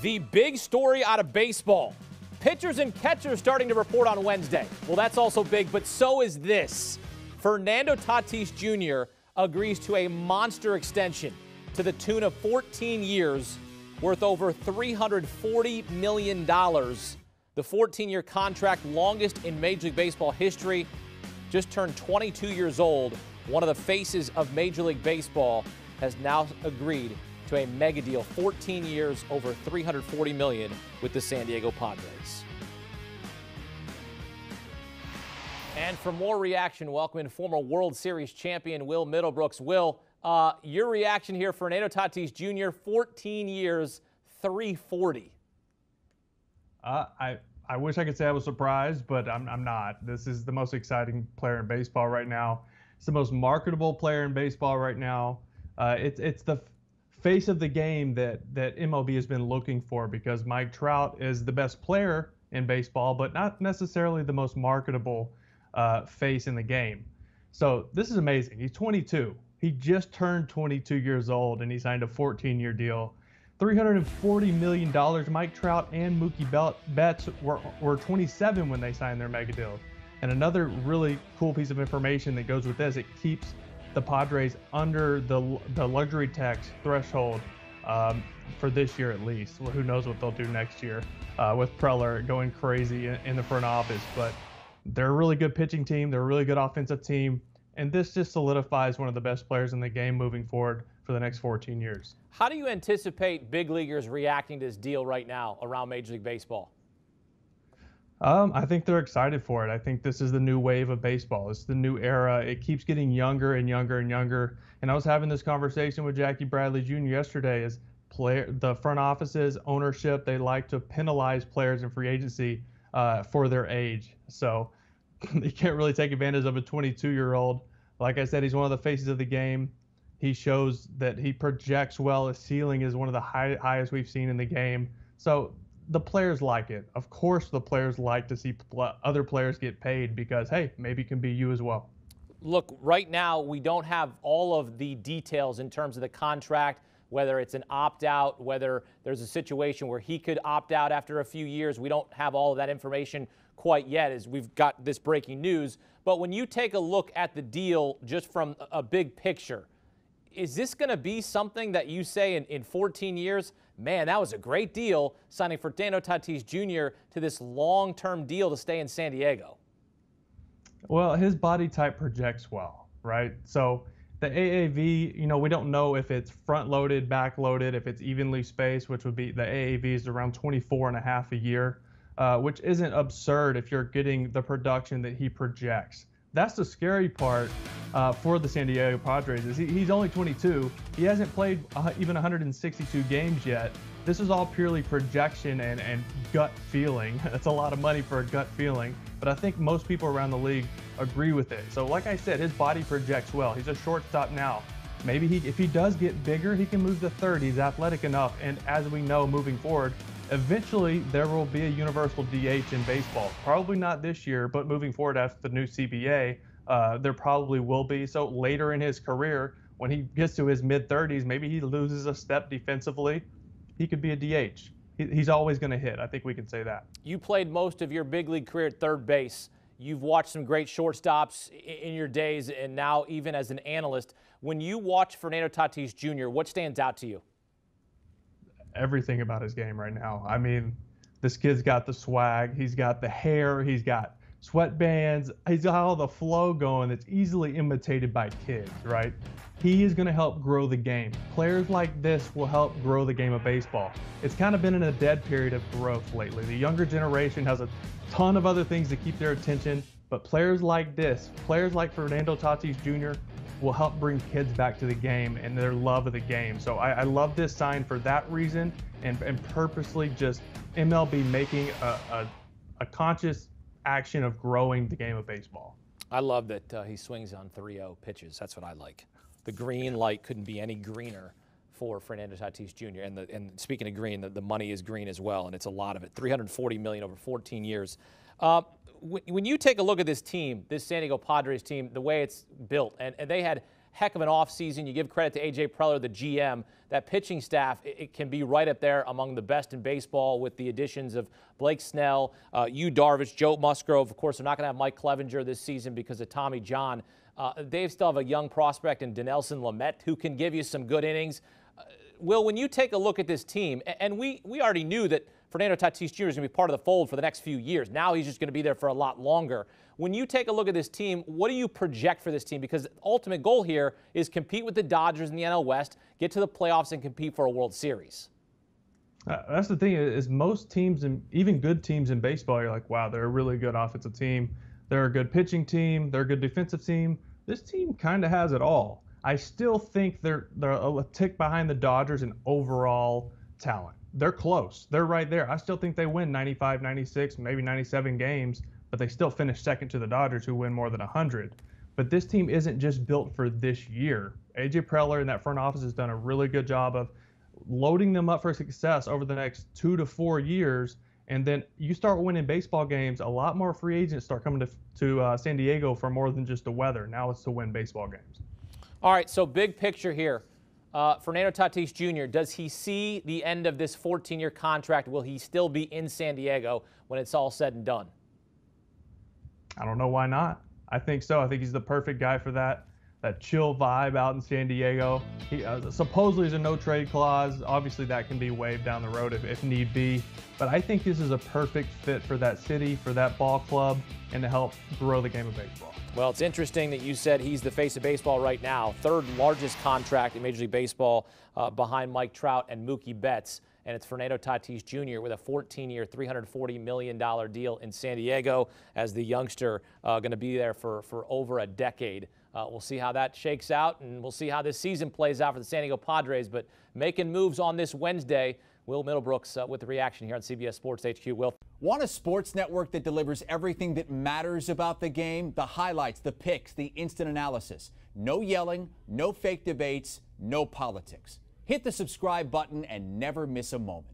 The big story out of baseball. Pitchers and catchers starting to report on Wednesday. Well, that's also big, but so is this. Fernando Tatis Jr. agrees to a monster extension to the tune of 14 years, worth over $340 million. The 14-year contract, longest in Major League Baseball history, just turned 22 years old. One of the faces of Major League Baseball has now agreed to a mega deal, 14 years, over $340 million with the San Diego Padres. And for more reaction, welcome in former World Series champion Will Middelbrooks. Will, your reaction here, Fernando Tatis Jr., 14 years, $340. I wish I could say I was surprised, but I'm not. This is the most exciting player in baseball right now. It's the most marketable player in baseball right now. It's the face of the game that MLB has been looking for, because Mike Trout is the best player in baseball, but not necessarily the most marketable face in the game. So this is amazing. He's 22. He just turned 22 years old, and he signed a 14-year deal. $340 million. Mike Trout and Mookie Betts were 27 when they signed their mega deals. And another really cool piece of information that goes with this, it keeps the Padres under the luxury tax threshold for this year at least. Well, who knows what they'll do next year with Preller going crazy in the front office. But they're a really good pitching team. They're a really good offensive team. And this just solidifies one of the best players in the game moving forward for the next 14 years. How do you anticipate big leaguers reacting to this deal right now around Major League Baseball? I think they're excited for it. I think this is the new wave of baseball. It's the new era. It keeps getting younger and younger and younger. And I was having this conversation with Jackie Bradley Jr. yesterday. The front offices, ownership, they like to penalize players in free agency for their age. So you can't really take advantage of a 22-year-old. Like I said, he's one of the faces of the game. He shows that he projects well. His ceiling is one of the highest we've seen in the game. So the players like it. Of course, the players like to see other players get paid because, hey, maybe it can be you as well. Look, right now we don't have all of the details in terms of the contract, whether it's an opt-out, whether there's a situation where he could opt out after a few years. We don't have all of that information quite yet, as we've got this breaking news. But when you take a look at the deal just from a big picture, is this going to be something that you say in 14 years, man, that was a great deal, signing Fernando Tatis Jr. to this long-term deal to stay in San Diego? Well, his body type projects well, right? So the AAV, we don't know if it's front-loaded, back-loaded, if it's evenly spaced, which would be the AAV is around 24.5 a year, which isn't absurd if you're getting the production that he projects. That's the scary part for the San Diego Padres. Is he's only 22. He hasn't played even 162 games yet. This is all purely projection and gut feeling. That's a lot of money for a gut feeling, but I think most people around the league agree with it. So like I said, his body projects well. He's a shortstop now. Maybe if he does get bigger, he can move to third. He's athletic enough, and as we know, moving forward, eventually there will be a universal DH in baseball. Probably not this year, but moving forward after the new CBA, there probably will be. So later in his career, when he gets to his mid-30s, maybe he loses a step defensively, he could be a DH. He's always going to hit. I think we can say that. You played most of your big league career at third base. You've watched some great shortstops in your days, and now even as an analyst. When you watch Fernando Tatis Jr., what stands out to you? Everything about his game right now. I mean, this kid's got the swag. He's got the hair. He's got sweatbands. He's got all the flow going that's easily imitated by kids, right? He is going to help grow the game. Players like this will help grow the game of baseball. It's kind of been in a dead period of growth lately. The younger generation has a ton of other things to keep their attention, but players like this, players like Fernando Tatis Jr., will help bring kids back to the game and their love of the game. So I love this sign for that reason, and purposely just MLB making a conscious action of growing the game of baseball. I love that he swings on 3-0 pitches. That's what I like. The green light couldn't be any greener for Fernando Tatis Jr. And speaking of green, the money is green as well, and it's a lot of it. $340 million over 14 years. When you take a look at this team, this San Diego Padres team, the way it's built, and they had heck of an offseason. You give credit to A.J. Preller, the GM. That pitching staff, it can be right up there among the best in baseball with the additions of Blake Snell, Yu Darvish, Joe Musgrove. Of course, they're not going to have Mike Clevenger this season because of Tommy John. They still have a young prospect in Dinelson Lamet who can give you some good innings. Will, when you take a look at this team, and we already knew that Fernando Tatis Jr. is going to be part of the fold for the next few years. Now he's just going to be there for a lot longer. When you take a look at this team, what do you project for this team? Because the ultimate goal here is compete with the Dodgers in the NL West, get to the playoffs, and compete for a World Series. That's the thing is most teams, and even good teams in baseball, you're like, wow, they're a really good offensive team. They're a good pitching team. They're a good defensive team. This team kind of has it all. I still think they're a tick behind the Dodgers in overall talent. They're close. They're right there. I still think they win 95, 96, maybe 97 games, but they still finish second to the Dodgers, who win more than 100. But this team isn't just built for this year. A.J. Preller and that front office has done a really good job of loading them up for success over the next 2 to 4 years. And then you start winning baseball games, a lot more free agents start coming to San Diego for more than just the weather. Now it's to win baseball games. All right, so big picture here. Fernando Tatis Jr., does he see the end of this 14-year contract? Will he still be in San Diego when it's all said and done? I don't know why not. I think so. I think he's the perfect guy for that chill vibe out in San Diego. He supposedly is a no-trade clause. Obviously, that can be waived down the road if need be. But I think this is a perfect fit for that city, for that ball club, and to help grow the game of baseball. Well, it's interesting that you said he's the face of baseball right now. Third largest contract in Major League Baseball behind Mike Trout and Mookie Betts. And it's Fernando Tatis Jr. with a 14-year, $340 million deal in San Diego as the youngster going to be there for over a decade. We'll see how that shakes out, and we'll see how this season plays out for the San Diego Padres. But making moves on this Wednesday, Will Middelbrooks with the reaction here on CBS Sports HQ. Will. Want a sports network that delivers everything that matters about the game? The highlights, the picks, the instant analysis. No yelling, no fake debates, no politics. Hit the subscribe button and never miss a moment.